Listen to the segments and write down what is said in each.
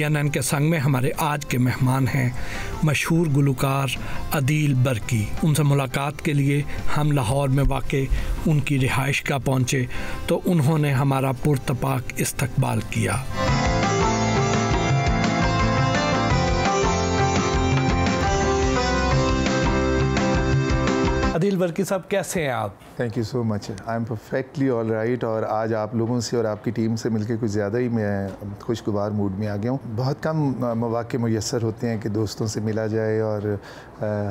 CNN के संग में हमारे आज के मेहमान हैं मशहूर गुलकार अदील बरकी। उनसे मुलाकात के लिए हम लाहौर में वाक़ उनकी रिहाइश गाह पहुँचे तो उन्होंने हमारा पुरतपाक इस्तकबाल किया। अदील बरकी साहब, कैसे हैं आप? Thank you so much. I am perfectly all right. और आज आप लोगों से और आपकी टीम से मिलकर कुछ ज़्यादा ही मैं खुशगवार मूड में आ गया हूँ। बहुत कम मौके मुयस्सर होते हैं कि दोस्तों से मिला जाए और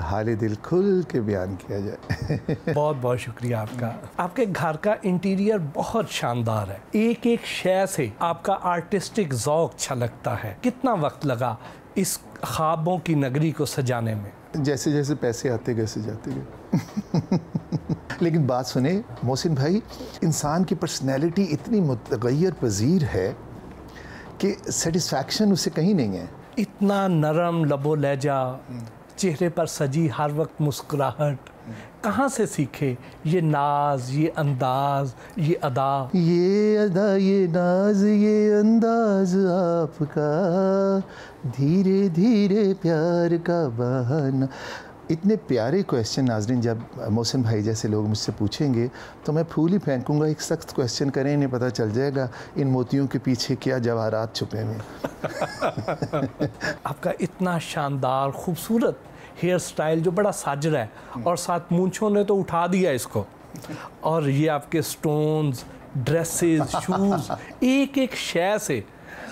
हाल दिल खुल के बयान किया जाए। बहुत बहुत शुक्रिया आपका। आपके घर का इंटीरियर बहुत शानदार है, एक एक शय से आपका आर्टिस्टिक ज़ौक़ छलकता है। कितना वक्त लगा इस ख्वाबों की नगरी को सजाने में? जैसे जैसे पैसे आते कैसे जाते गए। लेकिन बात सुने मोहसिन भाई, इंसान की पर्सनैलिटी इतनी मुतग़य्यर पज़ीर है कि सेटिस्फैक्शन उससे कहीं नहीं है। इतना नरम लबो लहजा, चेहरे पर सजी हर वक्त मुस्कुराहट, कहाँ से सीखे ये नाज, ये अंदाज, ये अदा? ये अदा, ये नाज, ये अंदाज आपका, धीरे धीरे प्यार का बहाना। इतने प्यारे क्वेश्चन नाज़रीन जब मोहसिन भाई जैसे लोग मुझसे पूछेंगे तो मैं फूल ही फेंकूँगा। एक सख्त क्वेश्चन करें, इन्हें पता चल जाएगा इन मोतियों के पीछे क्या जवाहरात छुपे हुए। आपका इतना शानदार खूबसूरत हेयर स्टाइल जो बड़ा साजरा है, और साथ मूंछों ने तो उठा दिया इसको। और ये आपके स्टोन्स, ड्रेसेस, शूज़, एक एक शय से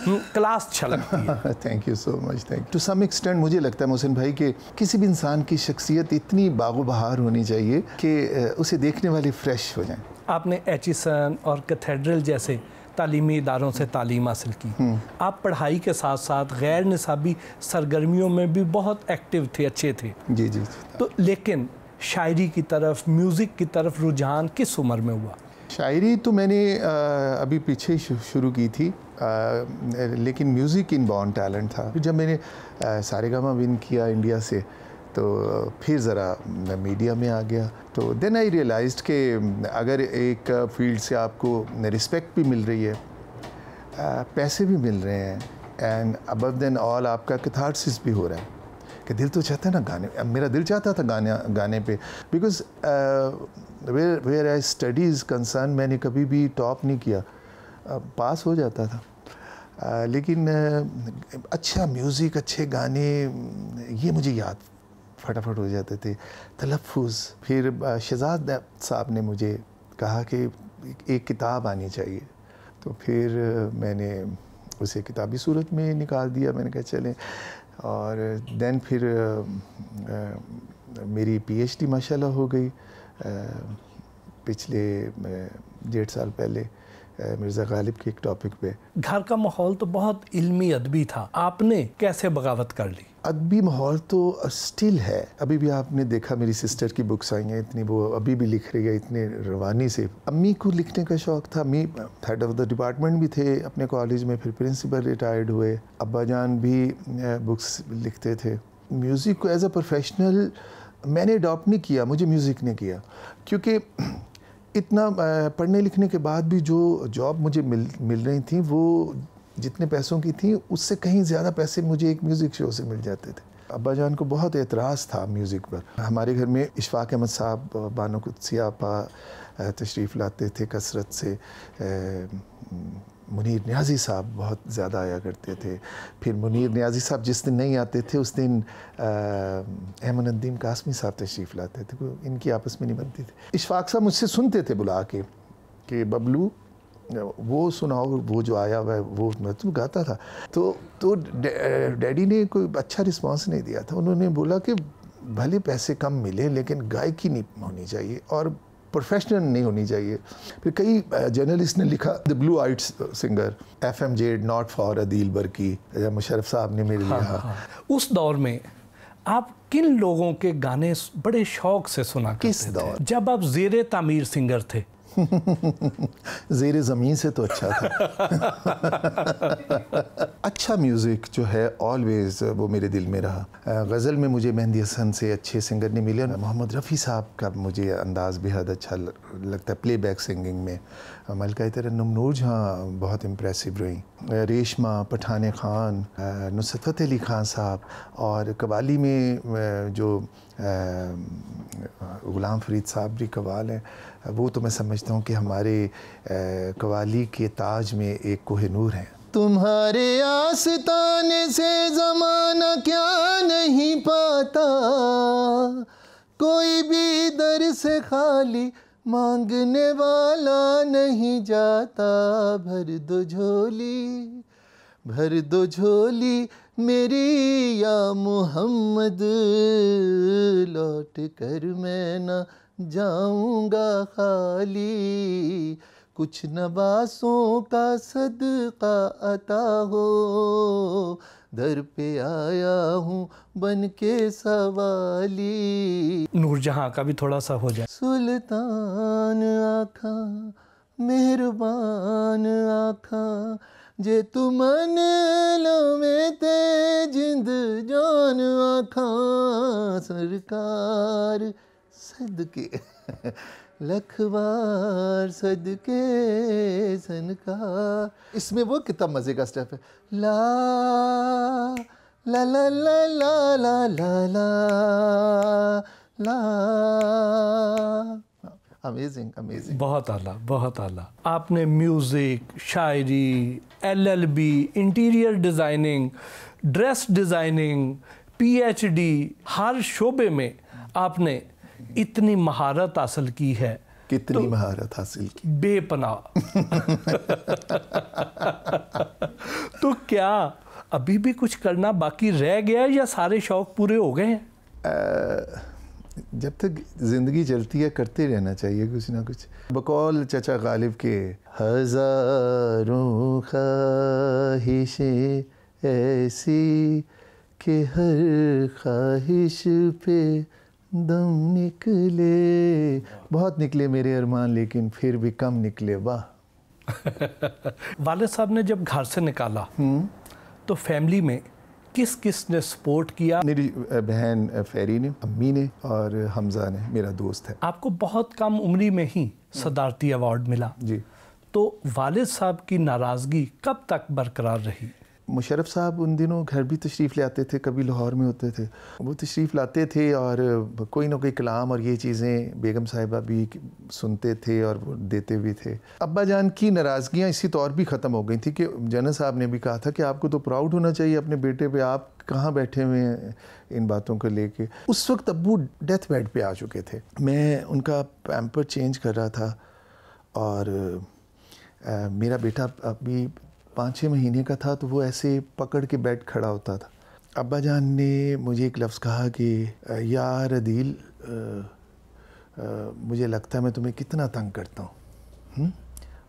क्लास छलकती है। Thank you so much. Thank to some extent मुझे लगता है मोहसिन भाई कि किसी भी इंसान की शख्सियत इतनी बागो बहार होनी चाहिए कि उसे देखने वाले फ्रेश हो जाएं। आपने एचिसन और कैथेड्रल जैसे तालीमी इदारों से तालीम हासिल की। आप पढ़ाई के साथ साथ गैर निसाबी सरगर्मियों में भी बहुत एक्टिव थे, अच्छे थे। जी जी। तो लेकिन शायरी की तरफ, म्यूज़िक की तरफ रुझान किस उम्र में हुआ? शायरी तो मैंने अभी पीछे ही शुरू की थी, लेकिन म्यूज़िक इनबॉर्न टैलेंट था। जब मैंने सारेगामा विन किया इंडिया से तो फिर ज़रा मैं मीडिया में आ गया। तो देन आई रियलाइज्ड कि अगर एक फील्ड से आपको रिस्पेक्ट भी मिल रही है, पैसे भी मिल रहे हैं, एंड अबव देन ऑल आपका कैथार्सिस भी हो रहा है, कि दिल तो चाहता है ना गाने। मेरा दिल चाहता था गाने पे, because where I studies concern मैंने कभी भी टॉप नहीं किया, पास हो जाता था। लेकिन अच्छा म्यूज़िक, अच्छे गाने, ये मुझे याद फटाफट हो जाते थे। तलफ़ुज़, फिर शहज़ाद साहब ने मुझे कहा कि एक किताब आनी चाहिए, तो फिर मैंने उसे किताबी सूरत में निकाल दिया। मैंने कहा चलें, और देन फिर मेरी PhD माशाल्लाह हो गई पिछले 1.5 साल पहले मिर्ज़ा गालिब के एक टॉपिक पे। घर का माहौल तो बहुत इल्मी अदबी था, आपने कैसे बगावत कर ली? अदबी माहौल तो स्टिल है। अभी भी आपने देखा मेरी सिस्टर की बुक्स आई हैं इतनी, वो अभी भी लिख रही है इतने रवानी से। अम्मी को लिखने का शौक़ था, अम्मी हेड ऑफ द डिपार्टमेंट भी थे अपने कॉलेज में, फिर प्रिंसिपल रिटायर्ड हुए। अब्बा जान भी बुक्स लिखते थे। म्यूज़िक को एज अ प्रोफेशनल मैंने अडॉप्ट नहीं किया, मुझे म्यूज़िक ने किया, क्योंकि इतना पढ़ने लिखने के बाद भी जो जॉब मुझे मिल रही थी वो जितने पैसों की थी उससे कहीं ज़्यादा पैसे मुझे एक म्यूज़िक शो से मिल जाते थे। अब्बा जान को बहुत एतराज़ था म्यूज़िक पर। हमारे घर में इशफाक अहमद साहब, बानो कुद्सिया आपा तशरीफ़ लाते थे कसरत से, मुनीर नियाज़ी साहब बहुत ज़्यादा आया करते थे। फिर मुनीर नियाज़ी साहब जिस दिन नहीं आते थे उस दिन अहमदुद्दीन कासमी साहब तशरीफ़ लाते थे, इनकी आपस में नहीं बनती थी। इशफाक साहब मुझसे सुनते थे बुला के कि बबलू वो सुनाओ, वो जो आया हुआ है वो मतलब गाता था। तो डैडी ने कोई अच्छा रिस्पांस नहीं दिया था। उन्होंने बोला कि भले पैसे कम मिले लेकिन गायकी नहीं होनी चाहिए और प्रोफेशनल नहीं होनी चाहिए। फिर कई जर्नलिस्ट ने लिखा the blue eyed singer, FMJ not for Adeel Barki, Musharraf साहब ने मेरे लिए। उस दौर में आप किन लोगों के गाने बड़े शौक से सुना करते थे? किस दौर? जब आप ज़ेरे तामीर सिंगर थे, ज़ेरे ज़मीन से तो अच्छा था। अच्छा म्यूज़िक जो है ऑलवेज़ वो मेरे दिल में रहा। गज़ल में मुझे मेहंदी हसन से अच्छे सिंगर नहीं मिले। मोहम्मद रफ़ी साहब का मुझे अंदाज़ बेहद अच्छा लगता है प्लेबैक सिंगिंग में। मलका तरन्नुम नूर जहाँ बहुत इम्प्रेसिव रही। रेशमा, पठान खान, नुसरत फ़तेह अली खान साहब, और कवाली में जो ग़ुलाम फ़रीद साहब भी कवाल हैं, वो तो मैं समझता हूँ कि हमारे कवाली के ताज में एक कोहिनूर हैं। तुम्हारे आस्ताने से ज़माना क्या नहीं पाता, कोई भी दर से खाली मांगने वाला नहीं जाता। भर दो झोली मेरी या मोहम्मद, लौट कर मैं न जाऊंगा खाली। कुछ नवासों का सदका अता हो, दर पे आया हूँ बन के सवाली। नूरजहां का भी थोड़ा सा हो जाए। सुल्तान आखा मेहरबान आखा, जे तू मन लवे ते जिंद जान आखा। सरकार सदके लखवार सदके सनकार। इसमें वो कितना मज़े का स्टेप है। ला ला ला ला ला ला ला ला ला। Amazing amazing. बहुत आला, बहुत आला। आपने म्यूज़िक, शायरी, LLB, interior designing, dress designing, PhD, हर शोबे में आपने इतनी महारत हासिल की है। कितनी महारत हासिल की, बेपनाह। तो क्या अभी भी कुछ करना बाकी रह गया या सारे शौक पूरे हो गए हैं? जब तक ज़िंदगी चलती है करते रहना चाहिए कुछ ना कुछ। बकौल चचा गालिब के, हज़ारों ख्वाहिशें ऐसी कि हर ख्वाहिश पे दम निकले। बहुत निकले मेरे अरमान, लेकिन फिर भी कम निकले। वाह। वालिद साहब ने जब घर से निकाला तो फैमिली में किस किस ने सपोर्ट किया? मेरी बहन फेरी ने, अम्मी ने, और हमज़ा ने, मेरा दोस्त है। आपको बहुत कम उम्री में ही सदारती अवार्ड मिला जी। तो वालिद साहब की नाराज़गी कब तक बरकरार रही? मुशर्रफ साहब उन दिनों घर भी तशरीफ़ ले आते थे, कभी लाहौर में होते थे। वो तशरीफ़ लाते थे और कोई ना कोई कलाम और ये चीज़ें बेगम साहिबा भी सुनते थे और वो देते भी थे। अब्बा जान की नाराज़गियाँ इसी तौर भी ख़त्म हो गई थी कि जनरल साहब ने भी कहा था कि आपको तो प्राउड होना चाहिए अपने बेटे पे, आप कहाँ बैठे हुए हैं इन बातों को लेके। उस वक्त अब्बू डेथ बेड पे आ चुके थे। मैं उनका पैम्पर चेंज कर रहा था और मेरा बेटा अभी 5-6 महीने का था, तो वो ऐसे पकड़ के बेड खड़ा होता था। अब्बा जान ने मुझे एक लफ्ज़ कहा कि यार अदील, मुझे लगता है मैं तुम्हें कितना तंग करता हूँ।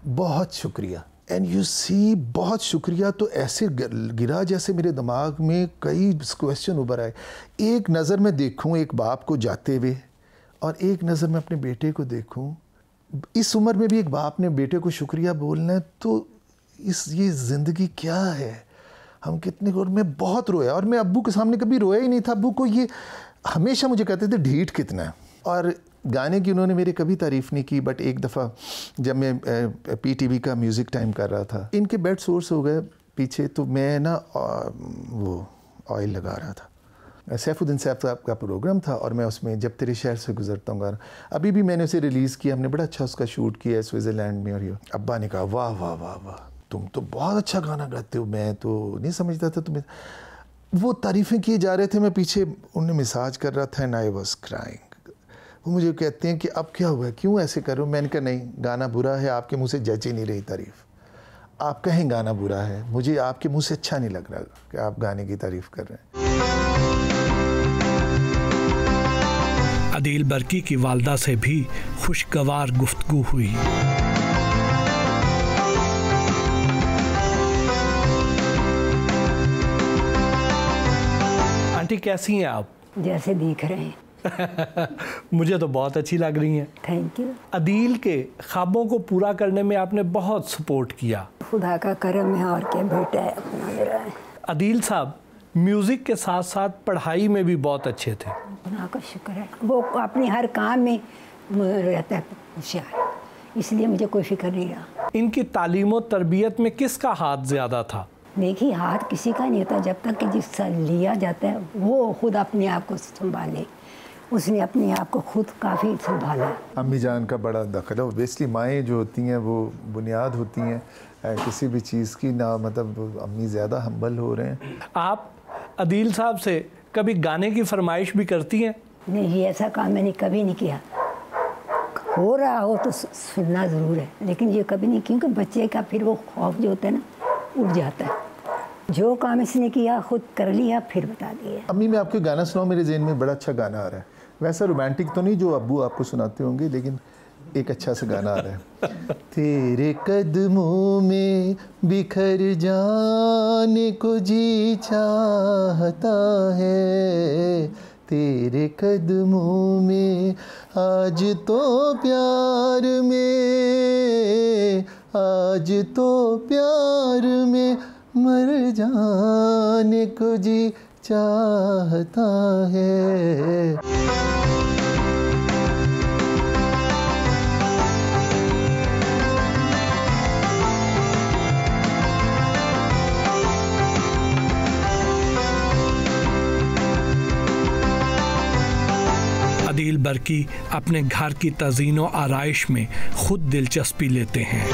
बहुत शुक्रिया। एंड यू सी, बहुत शुक्रिया तो ऐसे गिरा जैसे मेरे दिमाग में कई क्वेश्चन उभर आए। एक नज़र मैं देखूँ एक बाप को जाते हुए, और एक नज़र मैं अपने बेटे को देखूँ। इस उम्र में भी एक बाप ने बेटे को शुक्रिया बोलना है, तो ये ज़िंदगी क्या है। हम कितने, और मैं बहुत रोया, और मैं अब्बू के सामने कभी रोया ही नहीं था। अब्बू को ये हमेशा मुझे कहते थे ढीठ कितना है। और गाने की उन्होंने मेरी कभी तारीफ़ नहीं की, बट एक दफ़ा जब मैं PTV का म्यूज़िक टाइम कर रहा था, इनके बेड सोर्स हो गए पीछे, तो मैं ना वो ऑयल लगा रहा था। सैफुद्दीन साहब का प्रोग्राम था और मैं उसमें जब तेरे शहर से गुजरता हूँ गाना, अभी भी मैंने उसे रिलीज़ किया, हमने बड़ा अच्छा उसका शूट किया है स्विट्ज़रलैंड में। और ये अब्बा ने कहा वाह वाह वाह वाह, तुम तो बहुत अच्छा गाना गाते हो, मैं तो नहीं समझता था तुम्हें। वो तारीफ़ें किए जा रहे थे, मैं पीछे उन्हें मसाज कर रहा था, एंड आई वाज क्राइंग। वो मुझे कहते हैं कि अब क्या हुआ, क्यों ऐसे कर रहे हो। मैंने कहा नहीं, गाना बुरा है, आपके मुँह से जच ही नहीं रही तारीफ़। आप कहें गाना बुरा है, मुझे आपके मुँह से अच्छा नहीं लग रहा कि आप गाने की तारीफ़ कर रहे हैं। अदील बर्की की वालदा से भी खुशगवार गुफ्तगू हुई। आंटी कैसी हैं आप? जैसे दिख रहे हैं। मुझे तो बहुत अच्छी लग रही हैं। Thank you. अदील के ख्वाबों को पूरा करने में आपने बहुत सपोर्ट किया। खुदा का करम है और क्या, बेटा है अपना मेरा है। अदील साहब म्यूज़िक के साथ साथ पढ़ाई में भी बहुत अच्छे थे। खुदा का शुक्र है, वो अपने हर काम में रहता है होशियार, इसलिए मुझे कोई फिक्र नहीं रहा। इनकी तालीम और तरबियत में किसका हाथ ज़्यादा था? देखिए, हाथ किसी का नहीं होता जब तक कि जिससे लिया जाता है वो खुद अपने आप को संभाले। उसने अपने आप को खुद काफ़ी संभाला। अम्मी जान का बड़ा दखल है। ओबियसली माएँ जो होती हैं वो बुनियाद होती हैं किसी भी चीज़ की ना, मतलब अम्मी ज़्यादा हम्बल हो रहे हैं। आप अदील साहब से कभी गाने की फरमाइश भी करती हैं? नहीं, ऐसा काम मैंने कभी नहीं किया। हो रहा हो तो सुनना ज़रूर है, लेकिन ये कभी नहीं, क्योंकि बच्चे का फिर वो खौफ जो होता है ना उठ जाता है। जो काम इसने किया खुद कर लिया, फिर बता दिया। अम्मी मैं आपको गाना सुनाऊँ, मेरे ज़हन में बड़ा अच्छा गाना आ रहा है। वैसा रोमांटिक तो नहीं जो अब्बू आपको सुनाते होंगे, लेकिन एक अच्छा सा गाना आ रहा है। तेरे कदमों में बिखर जाने को जी चाहता है, तेरे कदमों में आज तो प्यार में, आज तो प्यार में मर जाने को जी चाहता है। अदील बर्की अपने घर की तज़ीन व आराइश में खुद दिलचस्पी लेते हैं।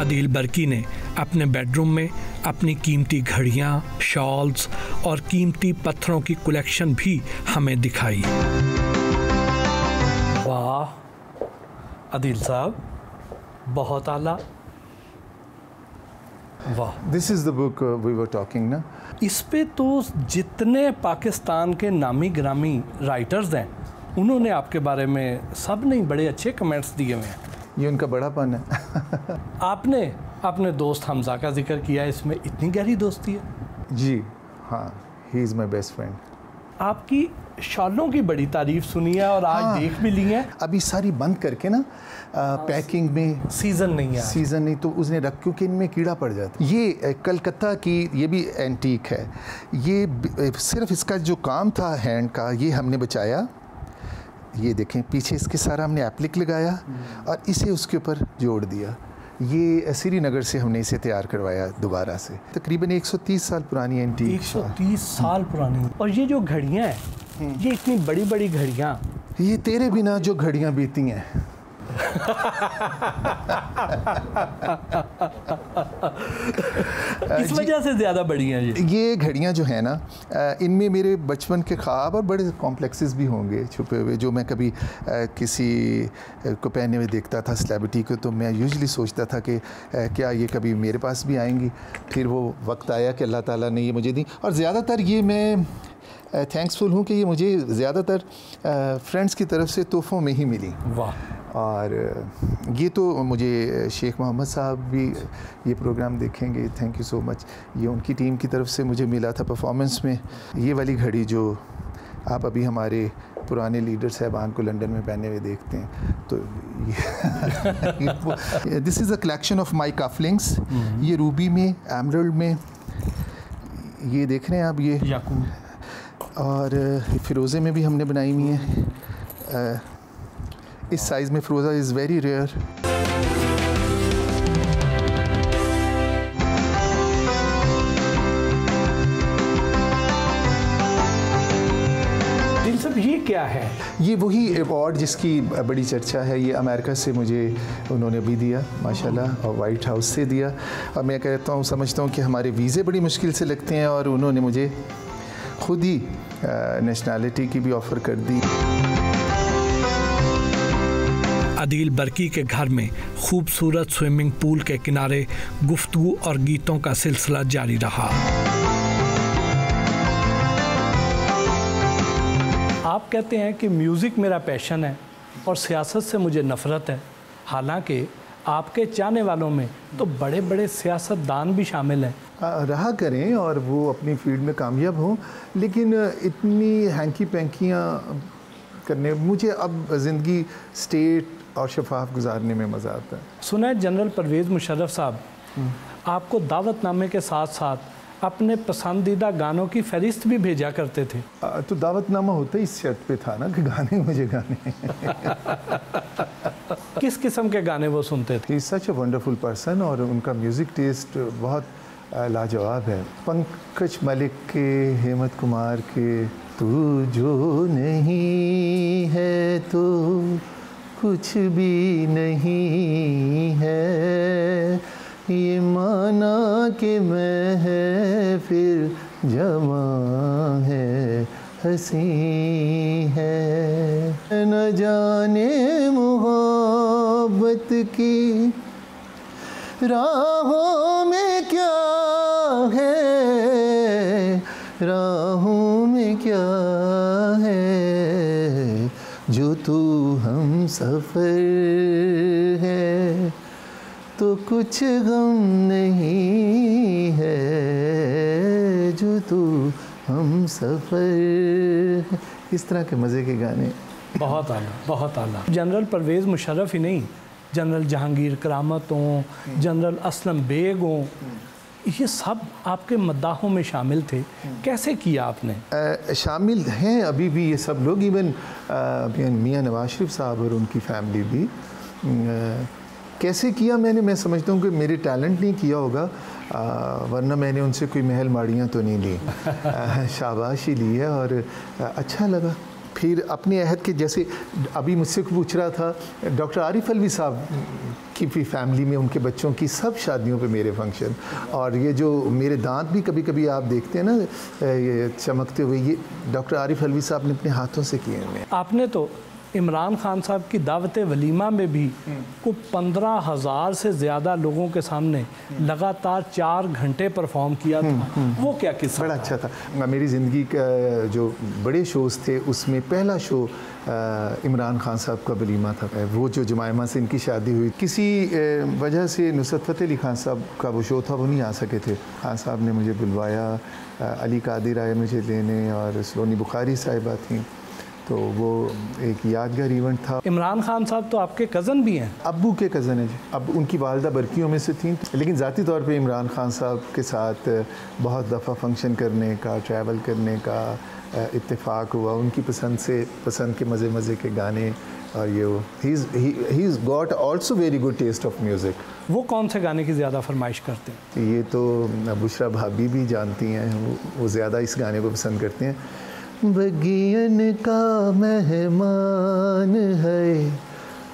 अदील बर्की ने अपने बेडरूम में अपनी कीमती घड़ियां, शॉल्स और कीमती पत्थरों की कलेक्शन भी हमें दिखाई। वाह अदील साहब, बहुत आला। वाह, this is the book we were talking ना। इस पे तो जितने पाकिस्तान के नामी ग्रामी राइटर्स हैं उन्होंने आपके बारे में सब ने बड़े अच्छे कमेंट्स दिए हुए हैं। ये उनका बड़ापन है। आपने अपने दोस्त हमजा का जिक्र किया, इसमें इतनी गहरी दोस्ती है? जी हाँ, he is my best friend. आपकी शॉलों की बड़ी तारीफ सुनी है और आज देख भी ली है। अभी सारी बंद करके ना पैकिंग में सीज़न नहीं है, सीज़न नहीं तो उसने रख, क्योंकि इनमें कीड़ा पड़ जाता है। ये कलकत्ता की, ये भी एंटीक है। ये सिर्फ इसका जो काम था हैंड का, ये हमने बचाया। ये देखें पीछे इसके सारा हमने एप्लिक लगाया और इसे उसके ऊपर जोड़ दिया। ये श्रीनगर से हमने इसे तैयार करवाया दोबारा से। तकरीबन 130 साल पुरानी एंटीक। 130 साल पुरानी। और ये जो घड़ियाँ हैं, ये इतनी बड़ी बड़ी घड़ियाँ, ये तेरे बिना जो घड़ियाँ बीती हैं। इस वजह से ज़्यादा बड़ी हैं ये घड़ियाँ जो हैं ना, इनमें मेरे बचपन के ख्वाब और बड़े कॉम्प्लेक्सेस भी होंगे छुपे हुए, जो मैं कभी किसी को पहने हुए देखता था, सेलिब्रिटी को, तो मैं यूजुअली सोचता था कि क्या ये कभी मेरे पास भी आएंगी। फिर वो वक्त आया कि अल्लाह ताला ने ये मुझे दी, और ज़्यादातर ये मैं थैंक्सफुल हूँ कि ये मुझे ज़्यादातर फ्रेंड्स की तरफ से तोहफ़ों में ही मिली। वाह। और ये तो मुझे शेख मोहम्मद साहब भी ये प्रोग्राम देखेंगे, थैंक यू सो मच। ये उनकी टीम की तरफ से मुझे मिला था परफॉर्मेंस में। ये वाली घड़ी जो आप अभी हमारे पुराने लीडर साहबान को लंदन में पहने हुए देखते हैं, तो ये this is a collection of my cufflinks. ये रूबी में, एमरल्ड में, ये देख रहे हैं आप, ये याकूत, और फ़िरोज़े में भी हमने बनाई हुई हैं। इस साइज़ में फ़िरोज़ा इज़ वेरी रेयर। ये क्या है? ये वही अवार्ड जिसकी बड़ी चर्चा है। ये अमेरिका से मुझे उन्होंने अभी दिया माशाल्लाह, और वाइट हाउस से दिया। और मैं कहता हूँ, समझता हूँ कि हमारे वीज़े बड़ी मुश्किल से लगते हैं, और उन्होंने मुझे खुद ही नेशनैलिटी की भी ऑफ़र कर दी। अदील बर्की के घर में खूबसूरत स्विमिंग पूल के किनारे गुफ्तगू और गीतों का सिलसिला जारी रहा। आप कहते हैं कि म्यूज़िक मेरा पैशन है और सियासत से मुझे नफ़रत है। हालांकि आपके चाहने वालों में तो बड़े बड़े सियासतदान भी शामिल हैं। रहा करें और वो अपनी फील्ड में कामयाब हों, लेकिन इतनी हैंकी पैंकियाँ करने, मुझे अब ज़िंदगी स्टेट और शफाफ गुजारने में मज़ा आता है। सुना है जनरल परवेज़ मुशर्रफ साहब आपको दावतनामे के साथ साथ अपने पसंदीदा गानों की फहरिस्त भी भेजा करते थे। तो दावतनामा होता ही इस शर्त पे था ना कि गाने मुझे गाने। किस किस्म के गाने वो सुनते थे? He is such a wonderful person और उनका म्यूज़िक टेस्ट बहुत लाजवाब है। पंकज मलिक के, हेमंत कुमार के, तू जो नहीं है तो कुछ भी नहीं है, ये माना कि मैं है फिर जमा है, हंसी है, न जाने मोहब्बत की राहों में क्या है, राहों में क्या है, जो तू हम सफ़र है तो कुछ गम नहीं है, जो तू हम सफ़र। इस तरह के मज़े के गाने। बहुत आला, बहुत आला। जनरल परवेज़ मुशर्रफ ही नहीं, जनरल जहांगीर करामत हों, जनरल असलम बेग हों, ये सब आपके मद्दाहों में शामिल थे। कैसे किया आपने? शामिल हैं अभी भी ये सब लोग, इवन मियाँ नवाज शरीफ साहब और उनकी फैमिली भी। कैसे किया मैंने, मैं समझता हूँ कि मेरे टैलेंट नहीं किया होगा, वरना मैंने उनसे कोई महल माड़ियाँ तो नहीं ली। शाबाशी ली है और अच्छा लगा। फिर अपने अहद के, जैसे अभी मुझसे पूछ रहा था, डॉक्टर आरिफ अलवी साहब की भी फैमिली में उनके बच्चों की सब शादियों पे मेरे फंक्शन, और ये जो मेरे दांत भी कभी कभी आप देखते हैं ना ये चमकते हुए, ये डॉक्टर आरिफ अलवी साहब ने अपने हाथों से किए हैं। आपने तो इमरान खान साहब की दावत वलीमा में भी को 15,000 से ज़्यादा लोगों के सामने लगातार 4 घंटे परफॉर्म किया था। वो क्या किस्सा? बड़ा अच्छा था। मेरी ज़िंदगी का जो बड़े शोज़ थे उसमें पहला शो इमरान खान साहब का वलीमा था। वो जो जुमायमा से इनकी शादी हुई, किसी वजह से नुसरत फ़तेह अली खान साहब का वो शो था, वो नहीं आ सके थे। खान साहब ने मुझे बुलवाया, अली कादिर आए मुझे लेने और सोनी बुखारी साहिबा थी, तो वो एक यादगार इवेंट था। इमरान खान साहब तो आपके कज़न भी हैं? अब्बू के कज़न हैं जी। अब उनकी वालदा बरकियों में से थी, लेकिन ज़ाती तौर पे इमरान खान साहब के साथ बहुत दफ़ा फंक्शन करने का, ट्रैवल करने का इत्तेफाक हुआ। उनकी पसंद के मज़े के गाने, और ये ही is got also very good taste of music. वो कौन से गाने की ज़्यादा फरमाइश करते हैं? ये तो बुशरा भाभी भी जानती हैं, वो ज़्यादा इस गाने को पसंद करते हैं। बगियन का मेहमान है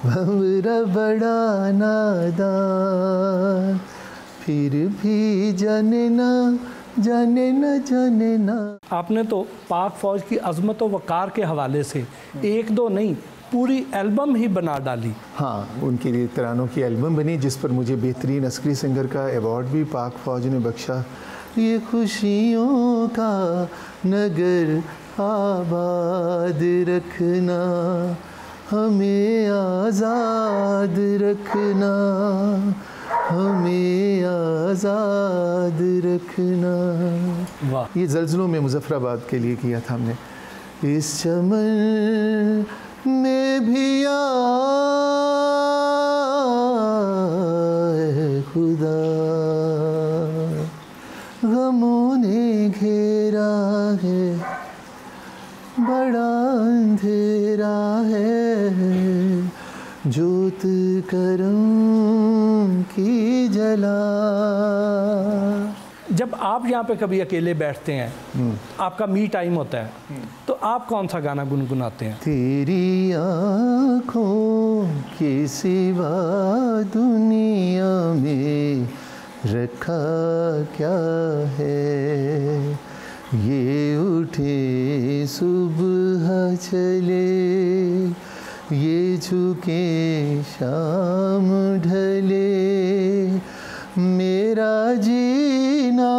भंवरा बड़ा नादान, फिर भी जाने ना। आपने तो पाक फ़ौज की अज़मत व वक़ार के हवाले से एक दो नहीं पूरी एल्बम ही बना डाली। हाँ, उनके लिए तरानों की एल्बम बनी, जिस पर मुझे बेहतरीन अस्करी सिंगर का अवार्ड भी पाक फ़ौज ने बख्शा। ये खुशियों का नगर आबाद रखना, हमें आज़ाद रखना, हमें आज़ाद रखना। वाह। ये ज़ल्ज़लों में मुज़फ़्फ़राबाद के लिए किया था हमने। इस चमन में भी आए खुदा, गमों ने घेरा है, बड़ा अंधेरा है, जोत करम की जला। जब आप यहाँ पे कभी अकेले बैठते हैं, आपका मी टाइम होता है, तो आप कौन सा गाना गुनगुनाते हैं? तेरी आँखों के सिवा दुनिया में रखा क्या है, ये उठे सुबह चले, ये झुके शाम ढले, मेरा जीना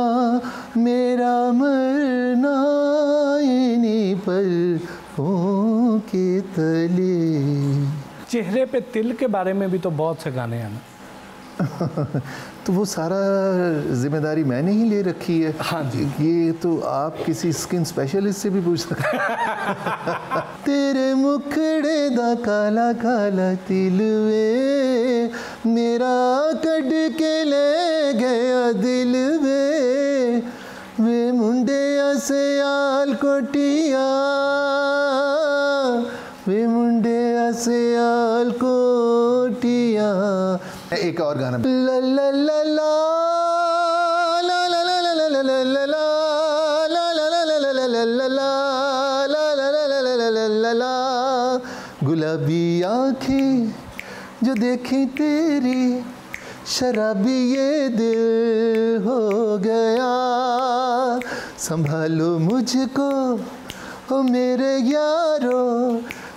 मेरा मरना इन्हीं पलकों के तले। चेहरे पे तिल के बारे में भी तो बहुत से गाने हैं ना? तो वो सारा जिम्मेदारी मैंने ही ले रखी है। हाँ जी। ये तो आप किसी स्किन स्पेशलिस्ट से भी पूछ सकते हैं। तेरे मुखड़े दा काला काला तिल वे, मेरा कट के ले गया दिल वे मुंडे सियाल कोटिया, वे मुंडे सियाल कोटिया। एक और गाना, ला ला ला ला ला ला ला ला ला ला ला ला गुलाबी आँखें जो देखी तेरी, शराबी ये दिल हो गया। संभालो मुझको ओ मेरे यारो,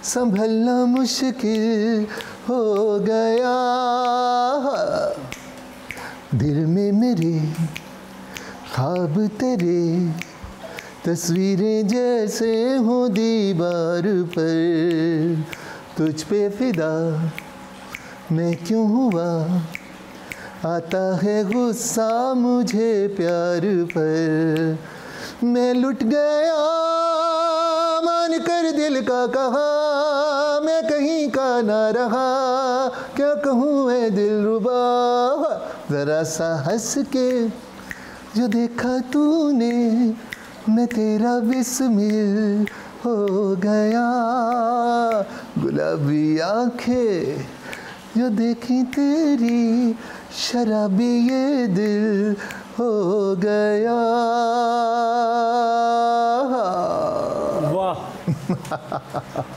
संभलना मुश्किल हो गया। दिल में मेरे ख्वाब तेरे, तस्वीरें जैसे हो दीवार पर, तुझ पे फिदा मैं क्यों हुआ, आता है गुस्सा मुझे प्यार पर। मैं लुट गया मान कर दिल का कहा, मैं कहीं का ना रहा, क्या कहूँ मैं दिलरुबा। ज़रा सा हंस के जो देखा तूने, मैं तेरा बिस्मिल हो गया। गुलाबी आँखें जो देखी तेरी, शराबी ये दिल हो गया। वाह,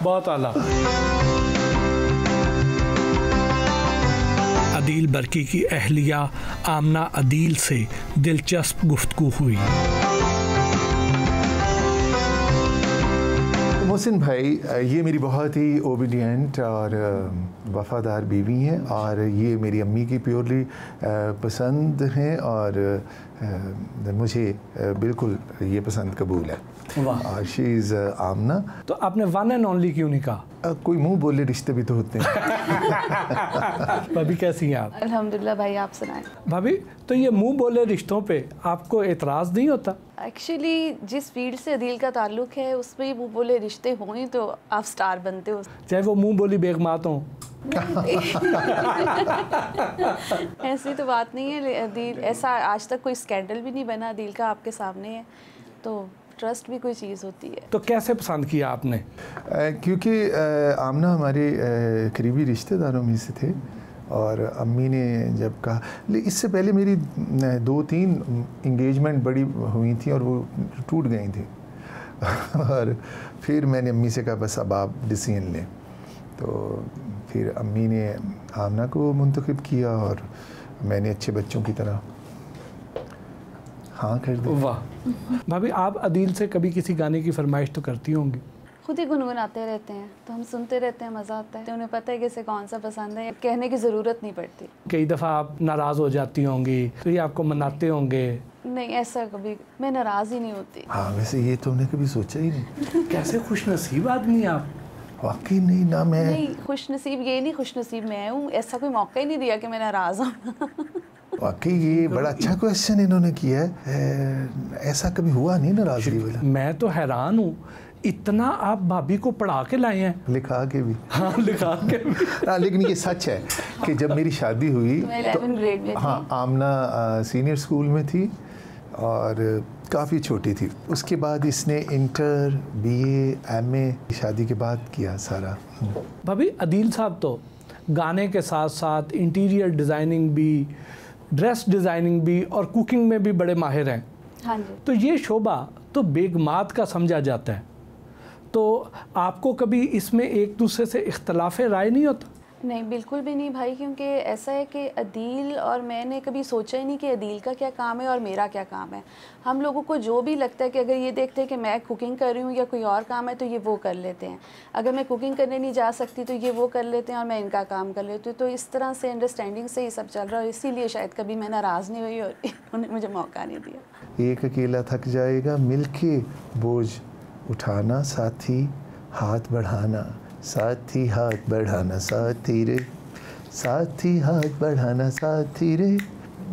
बहुत आला। अदील बर्की की अहलिया आमना अदील से दिलचस्प गुफ्तगू हुई। मोहसिन भाई, ये मेरी बहुत ही ओबीडियंट और वफ़ादार बीवी हैं, और ये मेरी अम्मी की प्योरली पसंद हैं, और मुझे बिल्कुल ये पसंद कबूल है। और शी इज़ आमना। तो आपने वन एंड ओनली क्यों नहीं कहा? कोई मुंह बोले रिश्ते भी तो होते हैं। भाभी कैसी हैं आप? अल्हम्दुलिल्लाह भाई, आप सुनाएं। भाभी, तो ये मुंह बोले रिश्तों पे आपको एतराज़ नहीं होता? एक्चुअली जिस फील्ड से अदील का ताल्लुक है उसमें मुंह बोले रिश्ते हों ही तो आप स्टार बनते हो, चाहे वो मुंह बोली बेगमात हों। ऐसी तो बात नहीं है। अदील ऐसा आज तक कोई स्कैंडल भी नहीं बना अदील का, आपके सामने है, तो ट्रस्ट भी कोई चीज़ होती है। तो कैसे पसंद किया आपने? क्योंकि आमना हमारे करीबी रिश्तेदारों में से थे, और अम्मी ने जब कहा, इससे पहले मेरी 2-3 इंगेजमेंट बड़ी हुई थी और वो टूट गई थी। और फिर मैंने अम्मी से कहा बस अब आप डिसीजन लें, तो फिर अम्मी ने आमना को मुंतखब किया, और मैंने अच्छे बच्चों की तरह हाँ कर दी। वाह। भाभी, आप अदील से कभी किसी गाने की फरमाइश तो करती होंगी? खुद ही गुनगुनाते रहते हैं, तो हम सुनते रहते हैं, मज़ा आता है। तो उन्हें पता है कि इसे कौन सा पसंद है, कहने की ज़रूरत नहीं पड़ती। कई दफ़ा आप नाराज़ हो जाती होंगी, तो ये आपको मनाते होंगे? नहीं, ऐसा कभी मैं नाराज़ ही नहीं होती। हाँ, वैसे ये तो हमने कभी सोचा ही नहीं। कैसे खुशनसीब आदमी आप। वाकई नहीं ना, मैं नहीं खुशनसीब, ये नहीं खुशनसीब मैं हूँ, ऐसा कोई मौका ही नहीं दिया कि मैं नाराज़ हूँ। वाकई ये बड़ा अच्छा क्वेश्चन इन्होंने किया है, ऐसा कभी हुआ नहीं नाराज़गी वाला। मैं तो हैरान हूँ, इतना आप भाभी को पढ़ा के लाए हैं। लिखा के भी। हाँ, लिखा के भी। हाँ, लेकिन ये सच है कि जब मेरी शादी हुई मैं 11th ग्रेड में थी। हाँ, आमना सीनियर स्कूल में थी और काफ़ी छोटी थी। उसके बाद इसने इंटर, BA, MA शादी के बाद किया सारा। भाभी, अदील साहब तो गाने के साथ साथ इंटीरियर डिज़ाइनिंग भी, ड्रेस डिज़ाइनिंग भी और कुकिंग में भी बड़े माहिर हैं। हाँ जी। तो ये शोबा तो बेगमात का समझा जाता है, तो आपको कभी इसमें एक दूसरे से इख्तलाफ राय नहीं होता? नहीं, बिल्कुल भी नहीं भाई, क्योंकि ऐसा है कि अदील और मैंने कभी सोचा ही नहीं कि अदील का क्या काम है और मेरा क्या काम है। हम लोगों को जो भी लगता है कि अगर ये देखते हैं कि मैं कुकिंग कर रही हूँ या कोई और काम है तो ये वो कर लेते हैं, अगर मैं कुकिंग करने नहीं जा सकती तो ये वो कर लेते हैं और मैं इनका काम कर लेती हूँ। तो इस तरह से अंडरस्टैंडिंग से ही सब चल रहा है, इसीलिए शायद कभी मैं नाराज़ नहीं हुई और उन्होंने मुझे मौका नहीं दिया। एक अकेला थक जाएगा मिलके बोझ उठाना, साथी हाथ बढ़ाना, साथी हाथ बढ़ाना, साथी रे, साथी हाथ बढ़ाना, साथी रे,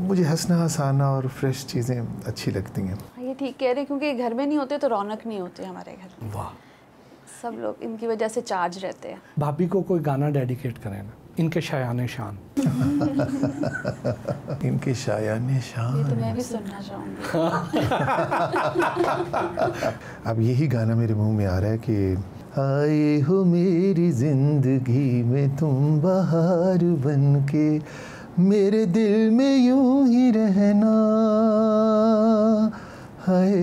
मुझे हंसना हंसाना और फ्रेश चीज़ें अच्छी लगती हैं। ये ठीक कह रहे, क्योंकि घर में नहीं होते तो रौनक नहीं होती हमारे घर। वाह, सब लोग इनकी वजह से चार्ज रहते हैं। भाभी को कोई गाना डेडिकेट करें ना, इनके शायाने शान। इनके शायाने शान। ये तो मैं भी सुनना चाहूँगी। अब यही गाना मेरे मुंह में आ रहा है कि आए हो मेरी जिंदगी में तुम बहार बनके, मेरे दिल में यूं ही रहना, हाय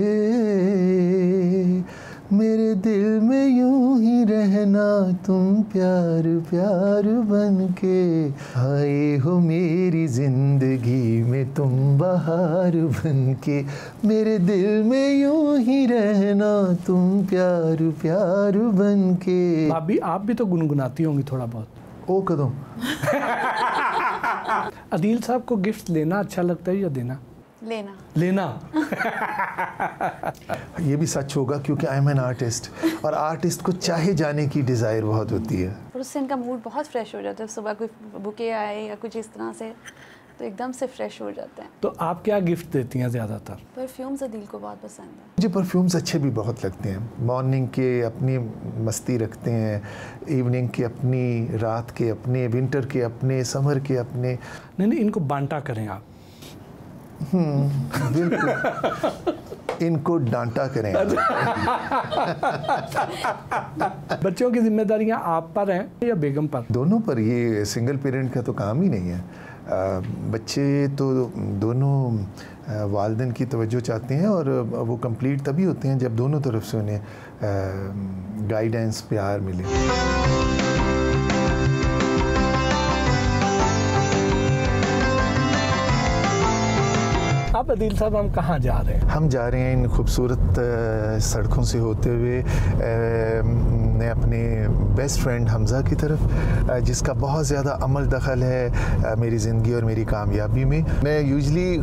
मेरे दिल में यूं ही रहना, तुम प्यार प्यार बनके, आए हो मेरी जिंदगी में तुम बहार बनके, मेरे दिल में यूं ही रहना, तुम प्यार प्यार बनके। भाभी आप भी तो गुनगुनाती होंगी थोड़ा बहुत। ओ कदम। अदील साहब को गिफ्ट लेना अच्छा लगता है या देना? लेना। ये भी सच होगा क्योंकि आई एम एन आर्टिस्ट, और आर्टिस्ट को चाहे जाने की डिज़ायर बहुत होती है। और उससे इनका मूड बहुत फ्रेश हो जाता है। सुबह कोई बुके आए या कुछ इस तरह से तो एकदम से फ्रेश हो जाते हैं। तो आप क्या गिफ्ट देती हैं ज़्यादातर? परफ्यूम्स अदील को बहुत पसंद है। मुझे परफ्यूम्स अच्छे भी बहुत लगते हैं। मॉर्निंग के अपनी मस्ती रखते हैं, इवनिंग के अपनी, रात के अपने, विंटर के अपने, समर के अपने। नहीं, इनको बांटा करें आप। बिल्कुल। इनको डांटा करें। बच्चों की जिम्मेदारियां आप पर हैं या बेगम पर? दोनों पर। ये सिंगल पेरेंट का तो काम ही नहीं है। बच्चे तो दोनों वालिदैन की तवज्जो चाहते हैं, और वो कंप्लीट तभी होते हैं जब दोनों तरफ से उन्हें गाइडेंस, प्यार मिले। अब अदील साहब हम कहाँ जा रहे हैं? हम जा रहे हैं इन खूबसूरत सड़कों से होते हुए मैं अपने बेस्ट फ्रेंड हमज़ा की तरफ, जिसका बहुत ज़्यादा अमल दखल है मेरी ज़िंदगी और मेरी कामयाबी में। मैं यूजली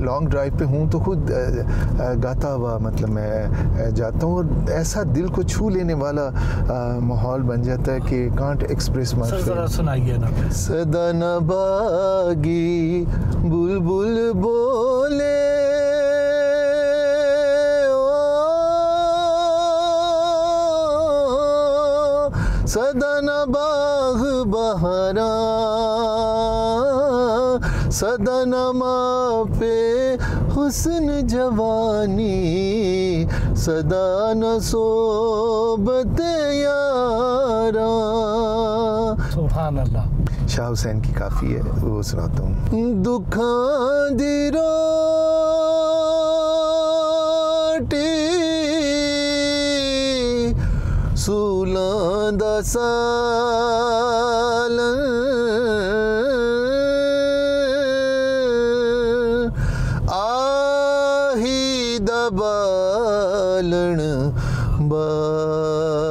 लॉन्ग ड्राइव पे हूँ तो खुद गाता हुआ मतलब मैं जाता हूँ, और ऐसा दिल को छू लेने वाला माहौल बन जाता है कि कांट एक्सप्रेस माय फीलिंग्स। ज़रा सुनाइए ना। सदा नबागी बुलबुल बोले, सदा नबाग बहारा, सदा नमा पे हुस्न जवानी, सदा न सोबत यारा। सुभान अल्लाह। शाह हुसैन की काफ़ी है, वो सुनाता हूँ। दुखां दी रोटी सूलां दा सालन, आही दा बालण बालनी,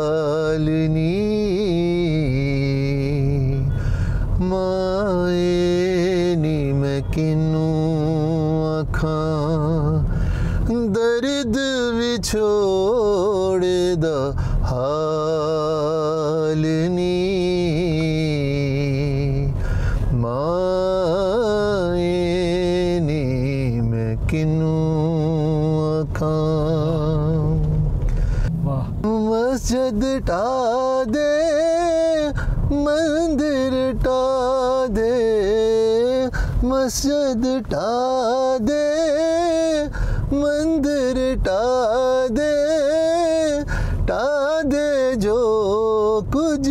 माएनी मैं किनू आखां, दर्द विछोड़ दा हाल नी, माएनी मैं किनू आखां। मस्जिद टा दे, मंदिर टा दे, मस्जिद टा दे, मंदिर टा दे जो कुछ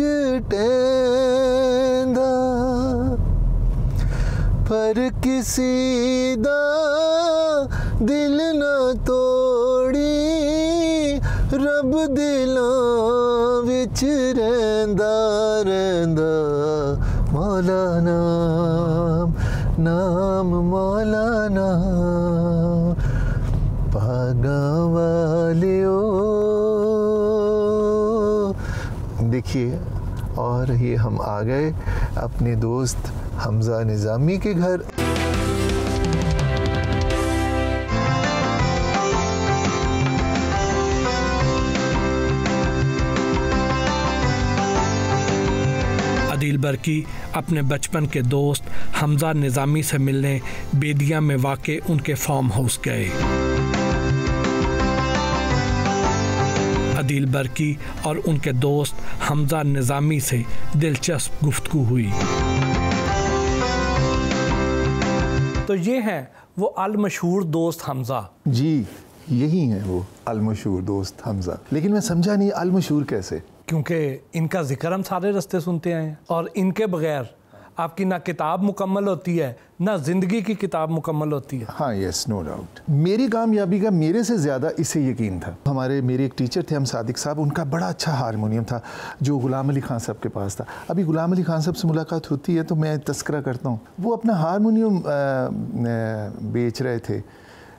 टेंदा, पर किसी दा दिल ना तोड़ी, रब दिलों विच रहिंदा रहिंदा, मौला नाम नाम मौला नाम, भागां वालियो। देखिए, और ये हम आ गए अपने दोस्त हमज़ा निज़ामी के घर। अदील अदील बर्की अपने बचपन के दोस्त हमजा निज़ामी से मिलने बेदिया में वाक़े उनके फार्म हाउस गए। अदील बर्की और उनके दोस्त हमजा निज़ामी से दिलचस्प गुफ्तगू हुई। तो ये हैं वो अल मशहूर दोस्त हमजा। जी, यही हैं वो अल मशहूर दोस्त हमजा। लेकिन मैं समझा नहीं अल मशहूर कैसे? क्योंकि इनका जिक्र हम सारे रास्ते सुनते आए हैं और इनके बगैर आपकी ना किताब मुकम्मल होती है ना ज़िंदगी की किताब मुकम्मल होती है। हाँ, यस, नो डाउट। मेरी कामयाबी का मेरे से ज़्यादा इसे यकीन था। मेरे एक टीचर थे हम सादिक साहब, उनका बड़ा अच्छा हारमोनियम था जो गुलाम अली खान साहब के पास था। अभी गुलाम अली खान साहब से मुलाकात होती है तो मैं तस्करा करता हूँ, वो अपना हारमोनियम बेच रहे थे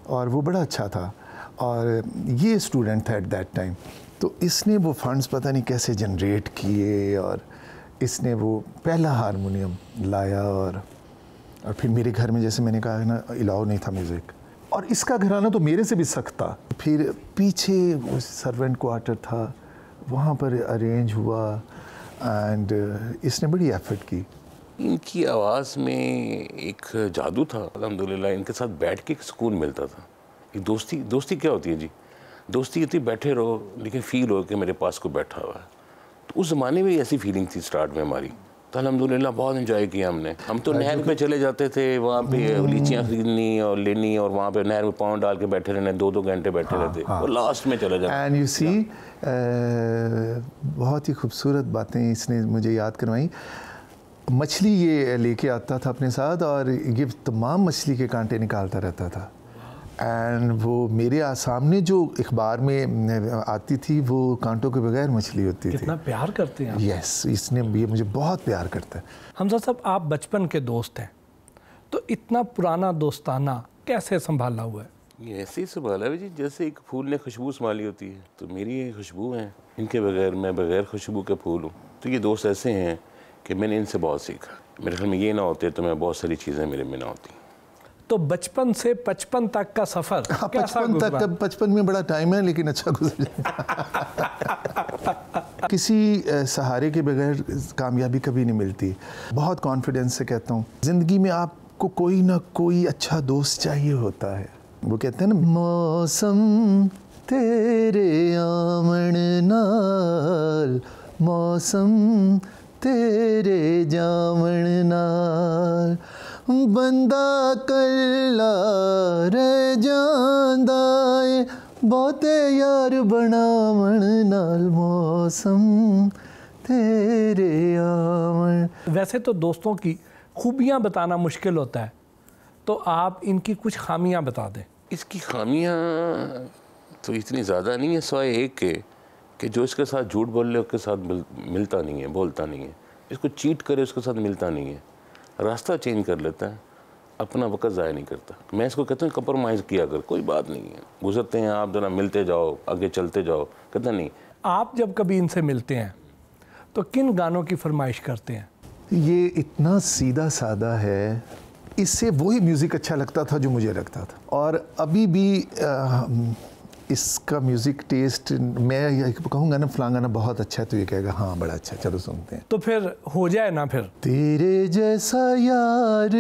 और वो बड़ा अच्छा था और ये स्टूडेंट था एट दैट टाइम। तो इसने वो फंड्स पता नहीं कैसे जनरेट किए और इसने वो पहला हारमोनियम लाया और फिर मेरे घर में, जैसे मैंने कहा ना, अलाउ नहीं था म्यूज़िक, और इसका घराना तो मेरे से भी सख्त था। फिर पीछे वो सर्वेंट क्वार्टर था, वहाँ पर अरेंज हुआ एंड इसने बड़ी एफर्ट की। इनकी आवाज़ में एक जादू था अल्हम्दुलिल्लाह। इनके साथ बैठ के एक सुकून मिलता था। एक दोस्ती क्या होती है जी? दोस्ती होती बैठे रहो लेकिन फील हो कि मेरे पास कोई बैठा हुआ है। तो उस ज़माने में ऐसी फीलिंग थी स्टार्ट में हमारी, तो अल्हम्दुलिल्लाह बहुत एंजॉय किया हमने। हम तो नहर पे चले जाते थे, वहाँ पे लीचियाँ खरीदनी और लेनी और वहाँ पे नहर में पाँव डाल के बैठे रहने, 2-2 घंटे बैठे रहते और लास्ट में चले जाते। एंड यू सी, बहुत ही खूबसूरत बातें इसने मुझे याद करवाई। मछली ये लेके आता था अपने साथ और ये तमाम मछली के कांटे निकालता रहता था। एंड वो मेरे सामने जो अखबार में आती थी वो कांटों के बगैर मछली होती थी। कितना प्यार करते हैं। यस, इसने ये मुझे बहुत प्यार करता है। हमजा साहब, आप बचपन के दोस्त हैं, तो इतना पुराना दोस्ताना कैसे संभाला हुआ है? ये ऐसे ही संभाला है जी, जैसे एक फूल ने खुशबू संभाली होती है। तो मेरी ये खुशबू है, इनके बगैर मैं बगैर खुशबू के फूल हूँ। तो ये दोस्त ऐसे हैं कि मैंने इनसे बहुत सीखा। मेरे ख्याल में ये ना होते तो मैं बहुत सारी चीज़ें मेरे में ना होती। तो बचपन से 55 तक का सफ़र कैसा गुजरा? 55 में बड़ा टाइम है लेकिन अच्छा गुजरा। किसी सहारे के बगैर कामयाबी कभी नहीं मिलती। बहुत कॉन्फिडेंस से कहता हूँ, ज़िंदगी में आपको कोई ना कोई अच्छा दोस्त चाहिए होता है। वो कहते हैं ना, मौसम तेरे आमण नाल, मौसम तेरे जावण नाल, बंदा कल्ला रह जांदा है, बहुते यार बनावण नाल, मौसम तेरे आवन। वैसे तो दोस्तों की खूबियाँ बताना मुश्किल होता है, तो आप इनकी कुछ खामियाँ बता दें। इसकी खामियाँ तो इतनी ज़्यादा नहीं है, सिवाय एक कि जो इसके साथ झूठ बोल ले उसके साथ मिलता नहीं है, बोलता नहीं है। इसको चीट करे उसके साथ मिलता नहीं है, रास्ता चेंज कर लेता है, अपना वक्त ज़ाया नहीं करता। मैं इसको कहता हूँ कंप्रोमाइज़ किया कर, कोई बात नहीं है, गुजरते हैं आप, ज़रा मिलते जाओ, आगे चलते जाओ। कहता नहीं। आप जब कभी इनसे मिलते हैं तो किन गानों की फरमाइश करते हैं? ये इतना सीधा सादा है, इससे वही म्यूज़िक अच्छा लगता था जो मुझे लगता था, और अभी भी इसका म्यूज़िक टेस्ट, मैं कहूँगा ना फलां गाना बहुत अच्छा है तो ये कहेगा हाँ बड़ा अच्छा, चलो सुनते हैं। तो फिर हो जाए ना फिर। तेरे जैसा यार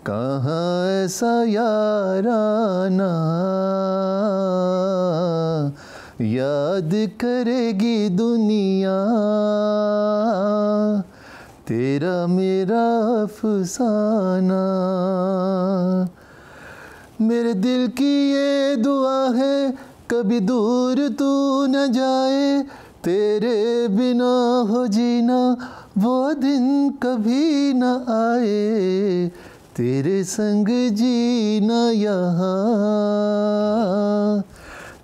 कहाँ ऐसा याराना, याद करेगी दुनिया तेरा मेरा अफसाना। मेरे दिल की ये दुआ है कभी दूर तू न जाए, तेरे बिना हो जीना वो दिन कभी न आए, तेरे संग जीना यहाँ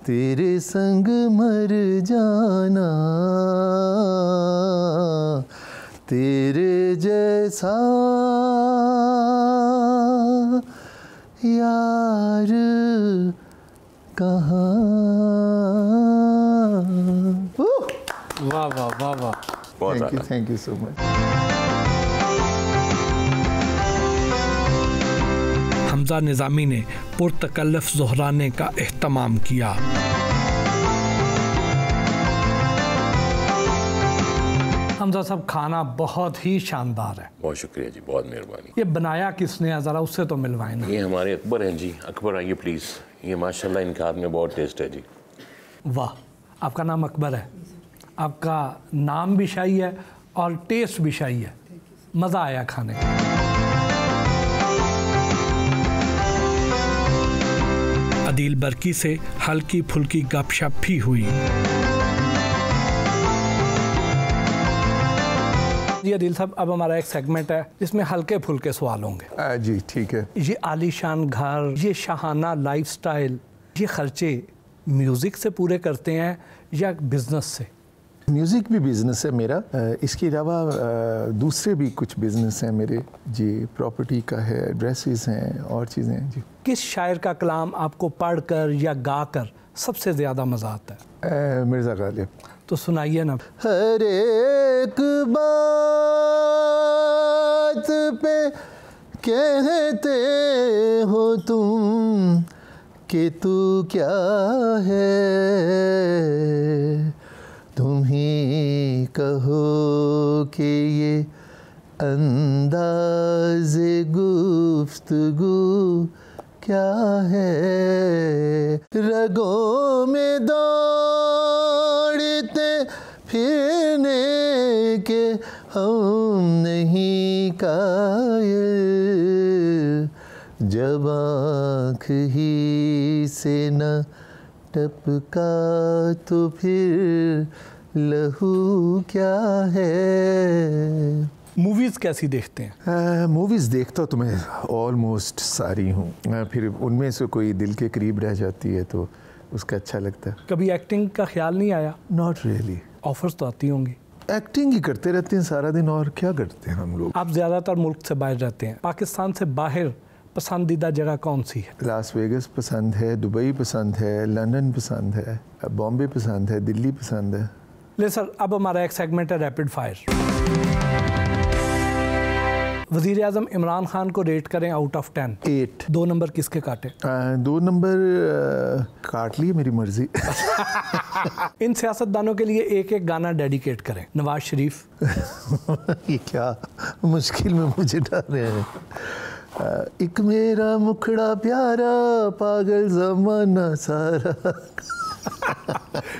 तेरे संग मर जाना, तेरे जैसा यार कहाँ। वाह वाह वाह वाह, thank you so much. Hamza Nizami ने पुरतकल्लुफ़ ज़ोहराने का एहतमाम किया। हमजा साहब, खाना बहुत ही शानदार है। बहुत शुक्रिया जी, बहुत मेहरबानी। ये बनाया किसने है, ज़रा उससे तो मिलवाएं ना। ये हमारे अकबर हैं जी। अकबर आइए प्लीज़। ये माशाल्लाह इनके हाथ में बहुत टेस्ट है जी। वाह, आपका नाम अकबर है, आपका नाम भी शाही है और टेस्ट भी शाही है। मज़ा आया खाने का। अदील बर्की से हल्की फुल्की गपशप भी हुई। जी अदील साहब, अब हमारा एक सेगमेंट है जिसमें हल्के फुल्के सवाल होंगे। जी ठीक है। ये आलीशान घर, ये शाहाना लाइफस्टाइल, ये खर्चे म्यूज़िक से पूरे करते हैं या बिजनेस से? म्यूज़िक भी बिज़नेस है मेरा। इसके अलावा दूसरे भी कुछ बिज़नेस हैं मेरे जी। प्रॉपर्टी का है, ड्रेसेस हैं और चीज़ें हैं जी। किस शायर का कलाम आपको पढ़कर या गाकर सबसे ज़्यादा मज़ा आता है? मिर्ज़ा गालिब। तो सुनाइए ना। हर एक बात पे कहते हो तुम कि तू क्या है, तुम ही कहो कि ये अंदाज़े गुफ्तगू क्या है। रगों में दौड़ते फिरने के हम नहीं कायल, जब आँख ही से न टपका तो फिर लहू क्या है। मूवीज़ कैसी देखते हैं? मूवीज़ देखता तो मैं ऑलमोस्ट सारी हूँ। फिर उनमें से कोई दिल के करीब रह जाती है तो उसका अच्छा लगता है। कभी एक्टिंग का ख्याल नहीं आया? Not really. ऑफर्स तो आती होंगी। एक्टिंग ही करते रहते हैं सारा दिन, और क्या करते हैं हम लोग। आप ज़्यादातर मुल्क से बाहर रहते हैं, पाकिस्तान से बाहर पसंदीदा जगह कौन सी है? लास वेगस पसंद है, दुबई पसंद है, लंदन पसंद है, बॉम्बे पसंद है, दिल्ली पसंद है। ले सर, अब हमारा एक सेगमेंट है रैपिड फायर। वज़ीर आज़म इमरान खान को रेट करें आउट ऑफ 10। 8। 2 नंबर किसके काटे? 2 नंबर काट लिए, मेरी मर्जी। इन सियासतदानों के लिए एक एक गाना डेडिकेट करें। नवाज शरीफ। ये क्या मुश्किल में मुझे डाल रहे हैं। एक मेरा मुखड़ा प्यारा, पागल जमाना सारा।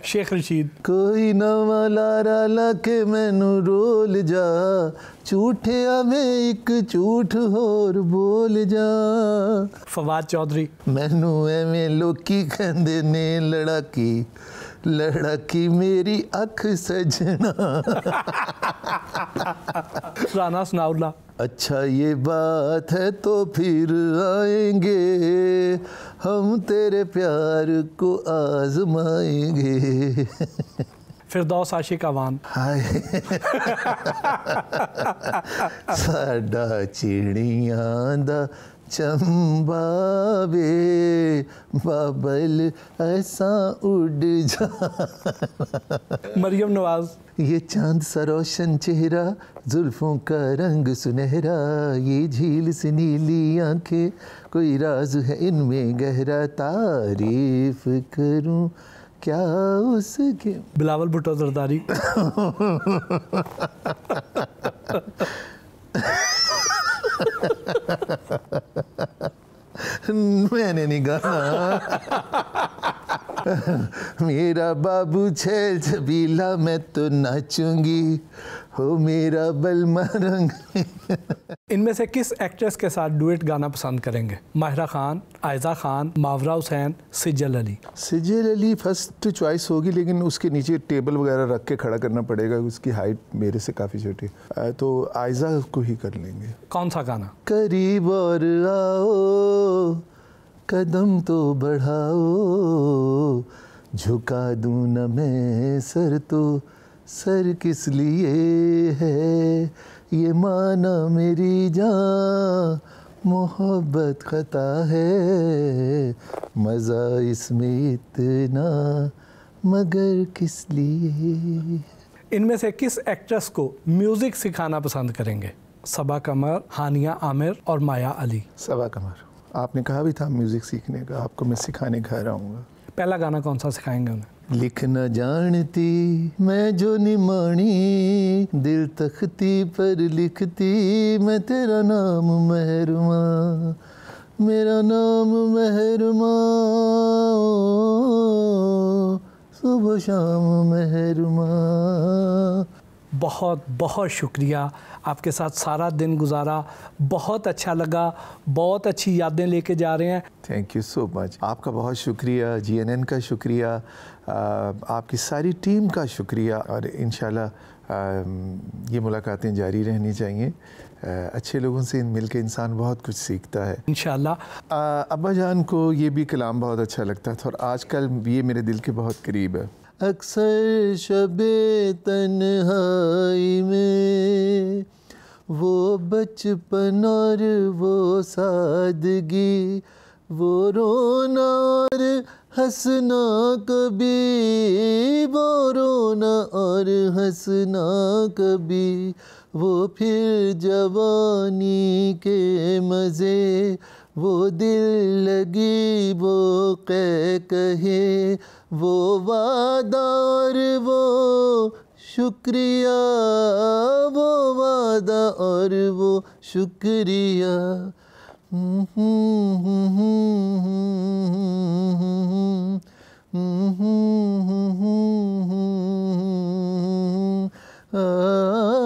शेख रशीद। कोई नवा लारा लाके मैनू रोल जा, झूठिया में एक झूठ होर बोल जा। फवाद चौधरी। मैनू एवें लोकी कहंदे ने लड़ाकी, लड़ाकी मेरी अख सजना। राना सनाउल्लाह। अच्छा ये बात है तो फिर आएंगे, हम तेरे प्यार को आजमाएंगे। फिरदौस आशिक अवान। हाय साडा चिड़ियां दा चंबा वे, बाबल ऐसा उड़ जा। मरियम नवाज। ये चांद सा रोशन चेहरा, जुल्फों का रंग सुनहरा, ये झील से नीली आंखें, कोई राज है इनमें गहरा, तारीफ करूं क्या उसके। बिलावल भुट्टो जरदारी। मैंने नहीं गाना। मेरा बाबू छैल छबीला, मैं तो नाचूंगी, हो मेरा बलमा रंग। इनमें से किस एक्ट्रेस के साथ डुएट गाना पसंद करेंगे? माहिरा खान, आयजा खान, मावरा हुसैन, सिजल अली। सिजल अली फर्स्ट चॉइस होगी, लेकिन उसके नीचे टेबल वगैरह रख के खड़ा करना पड़ेगा, उसकी हाइट मेरे से काफ़ी छोटी, तो आयजा को ही कर लेंगे। कौन सा गाना? करीब और आओ, कदम तो बढ़ाओ, झुका दूं न मैं सर तो सर किस लिए है, ये माना मेरी जान मोहब्बत खता है, मज़ा इसमें इतना मगर किस लिए। इनमें से किस एक्ट्रेस को म्यूज़िक सिखाना पसंद करेंगे? सबा कमर, हानिया आमिर और माया अली। सबा कमर। आपने कहा भी था म्यूज़िक सीखने का, आपको मैं सिखाने घर आऊँगा। पहला गाना कौन सा सिखाएंगे उन्हें? लिख न जानती मैं जो निमानी, दिल तख्ती पर लिखती मैं तेरा नाम महरमा, मेरा नाम महरमा, सुबह शाम महरमा। बहुत बहुत शुक्रिया, आपके साथ सारा दिन गुजारा, बहुत अच्छा लगा, बहुत अच्छी यादें लेके जा रहे हैं। Thank you so much. आपका बहुत शुक्रिया, GNN का शुक्रिया, आपकी सारी टीम का शुक्रिया, और इंशाल्लाह ये मुलाकातें जारी रहनी चाहिए। अच्छे लोगों से मिल के इंसान बहुत कुछ सीखता है इंशाल्लाह। अब्बा जान को ये भी कलाम बहुत अच्छा लगता था और आजकल ये मेरे दिल के बहुत करीब है। अक्सर शबे तन्हाई में वो बचपन और वो सादगी, वो रोना और हंसना कभी, वो रोना और हंसना कभी, वो फिर जवानी के मज़े, वो दिल लगी वो कहे, वो वादा और वो शुक्रिया, वो वादा और वो शुक्रिया। आ